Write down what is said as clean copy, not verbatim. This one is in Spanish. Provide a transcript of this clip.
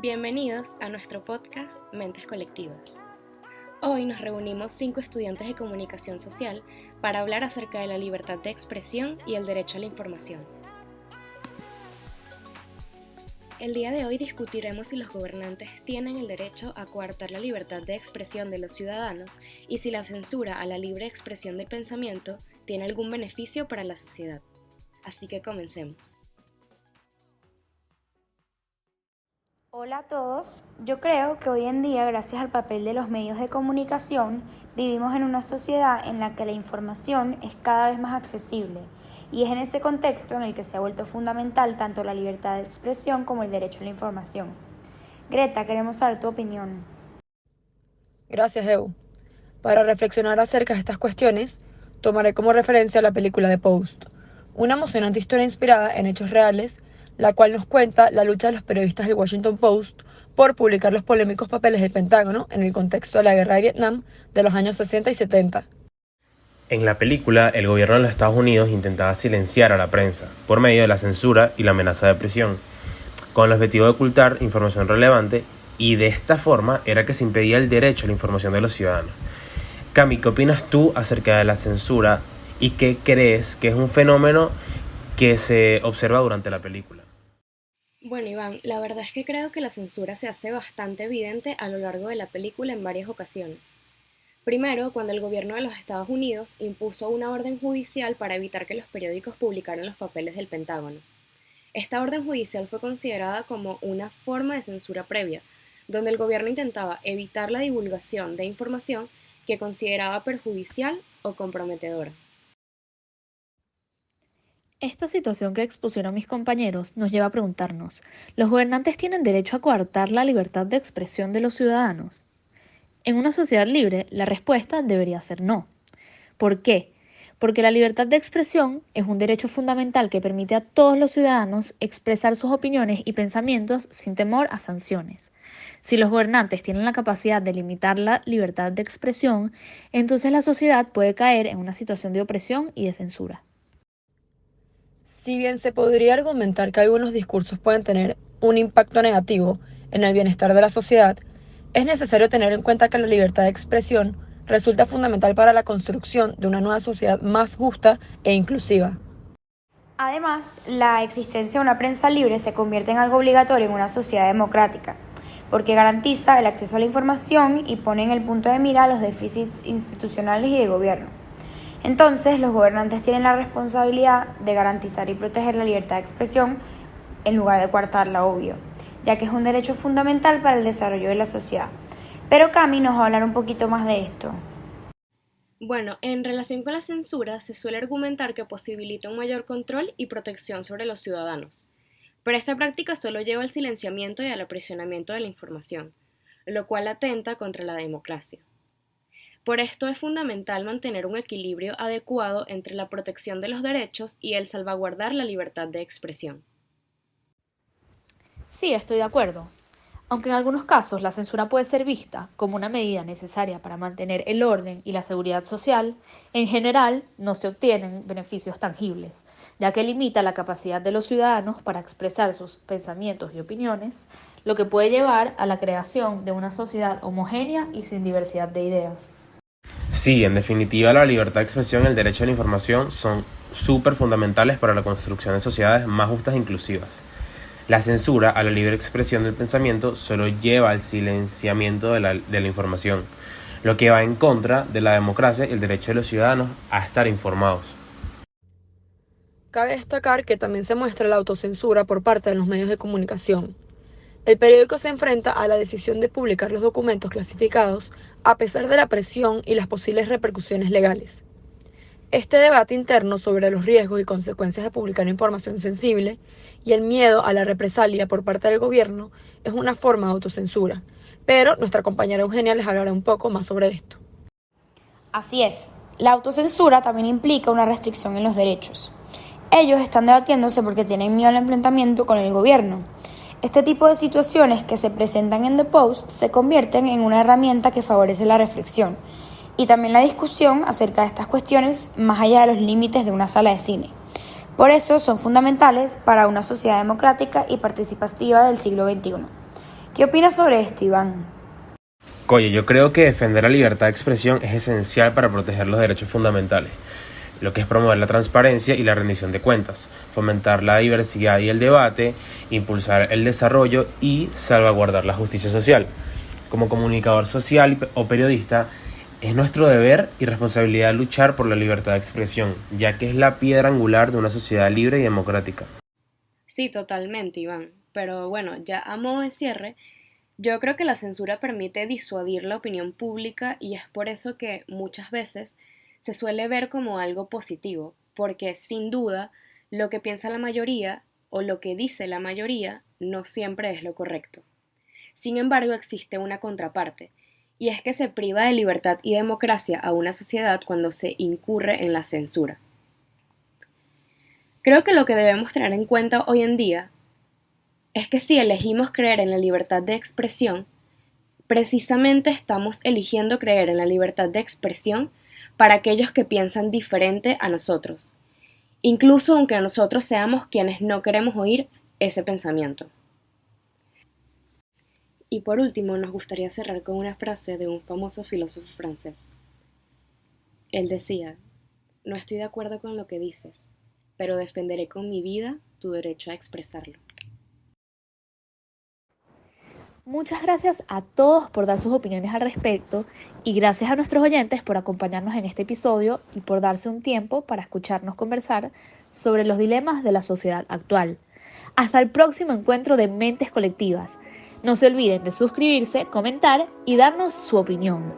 Bienvenidos a nuestro podcast Mentes Colectivas. Hoy nos reunimos 5 estudiantes de comunicación social para hablar acerca de la libertad de expresión y el derecho a la información. El día de hoy discutiremos si los gobernantes tienen el derecho a coartar la libertad de expresión de los ciudadanos y si la censura a la libre expresión del pensamiento tiene algún beneficio para la sociedad. Así que comencemos. Hola a todos, yo creo que hoy en día, gracias al papel de los medios de comunicación, vivimos en una sociedad en la que la información es cada vez más accesible y es en ese contexto en el que se ha vuelto fundamental tanto la libertad de expresión como el derecho a la información. Greta, queremos saber tu opinión. Gracias, Evo. Para reflexionar acerca de estas cuestiones, tomaré como referencia la película The Post, una emocionante historia inspirada en hechos reales, la cual nos cuenta la lucha de los periodistas del Washington Post por publicar los polémicos papeles del Pentágono en el contexto de la guerra de Vietnam de los años 60 y 70. En la película, el gobierno de los Estados Unidos intentaba silenciar a la prensa por medio de la censura y la amenaza de prisión, con el objetivo de ocultar información relevante, y de esta forma era que se impedía el derecho a la información de los ciudadanos. Cami, ¿qué opinas tú acerca de la censura y qué crees que es un fenómeno que se observa durante la película? Bueno, Iván, la verdad es que creo que la censura se hace bastante evidente a lo largo de la película en varias ocasiones. Primero, cuando el gobierno de los Estados Unidos impuso una orden judicial para evitar que los periódicos publicaran los papeles del Pentágono. Esta orden judicial fue considerada como una forma de censura previa, donde el gobierno intentaba evitar la divulgación de información que consideraba perjudicial o comprometedora. Esta situación que expusieron mis compañeros nos lleva a preguntarnos, ¿los gobernantes tienen derecho a coartar la libertad de expresión de los ciudadanos? En una sociedad libre, la respuesta debería ser no. ¿Por qué? Porque la libertad de expresión es un derecho fundamental que permite a todos los ciudadanos expresar sus opiniones y pensamientos sin temor a sanciones. Si los gobernantes tienen la capacidad de limitar la libertad de expresión, entonces la sociedad puede caer en una situación de opresión y de censura. Si bien se podría argumentar que algunos discursos pueden tener un impacto negativo en el bienestar de la sociedad, es necesario tener en cuenta que la libertad de expresión resulta fundamental para la construcción de una nueva sociedad más justa e inclusiva. Además, la existencia de una prensa libre se convierte en algo obligatorio en una sociedad democrática, porque garantiza el acceso a la información y pone en el punto de mira los déficits institucionales y de gobierno. Entonces, los gobernantes tienen la responsabilidad de garantizar y proteger la libertad de expresión en lugar de coartarla, obvio, ya que es un derecho fundamental para el desarrollo de la sociedad. Pero Cami nos va a hablar un poquito más de esto. Bueno, en relación con la censura, se suele argumentar que posibilita un mayor control y protección sobre los ciudadanos. Pero esta práctica solo lleva al silenciamiento y al aprisionamiento de la información, lo cual atenta contra la democracia. Por esto es fundamental mantener un equilibrio adecuado entre la protección de los derechos y el salvaguardar la libertad de expresión. Sí, estoy de acuerdo. Aunque en algunos casos la censura puede ser vista como una medida necesaria para mantener el orden y la seguridad social, en general no se obtienen beneficios tangibles, ya que limita la capacidad de los ciudadanos para expresar sus pensamientos y opiniones, lo que puede llevar a la creación de una sociedad homogénea y sin diversidad de ideas. Sí, en definitiva, la libertad de expresión y el derecho a la información son súper fundamentales para la construcción de sociedades más justas e inclusivas. La censura a la libre expresión del pensamiento solo lleva al silenciamiento de la información, lo que va en contra de la democracia y el derecho de los ciudadanos a estar informados. Cabe destacar que también se muestra la autocensura por parte de los medios de comunicación. El periódico se enfrenta a la decisión de publicar los documentos clasificados a pesar de la presión y las posibles repercusiones legales. Este debate interno sobre los riesgos y consecuencias de publicar información sensible y el miedo a la represalia por parte del gobierno es una forma de autocensura, pero nuestra compañera Eugenia les hablará un poco más sobre esto. Así es, la autocensura también implica una restricción en los derechos. Ellos están debatiéndose porque tienen miedo al enfrentamiento con el gobierno. Este tipo de situaciones que se presentan en The Post se convierten en una herramienta que favorece la reflexión y también la discusión acerca de estas cuestiones más allá de los límites de una sala de cine. Por eso son fundamentales para una sociedad democrática y participativa del siglo XXI. ¿Qué opinas sobre esto, Iván? Oye, yo creo que defender la libertad de expresión es esencial para proteger los derechos fundamentales, lo que es promover la transparencia y la rendición de cuentas, fomentar la diversidad y el debate, impulsar el desarrollo y salvaguardar la justicia social. Como comunicador social o periodista, es nuestro deber y responsabilidad luchar por la libertad de expresión, ya que es la piedra angular de una sociedad libre y democrática. Sí, totalmente, Iván. Pero bueno, ya a modo de cierre, yo creo que la censura permite disuadir la opinión pública y es por eso que muchas veces se suele ver como algo positivo, porque sin duda lo que piensa la mayoría o lo que dice la mayoría no siempre es lo correcto. Sin embargo, existe una contraparte, y es que se priva de libertad y democracia a una sociedad cuando se incurre en la censura. Creo que lo que debemos tener en cuenta hoy en día es que si elegimos creer en la libertad de expresión, precisamente estamos eligiendo creer en la libertad de expresión para aquellos que piensan diferente a nosotros, incluso aunque nosotros seamos quienes no queremos oír ese pensamiento. Y por último, nos gustaría cerrar con una frase de un famoso filósofo francés. Él decía: "No estoy de acuerdo con lo que dices, pero defenderé con mi vida tu derecho a expresarlo". Muchas gracias a todos por dar sus opiniones al respecto y gracias a nuestros oyentes por acompañarnos en este episodio y por darse un tiempo para escucharnos conversar sobre los dilemas de la sociedad actual. Hasta el próximo encuentro de Mentes Colectivas. No se olviden de suscribirse, comentar y darnos su opinión.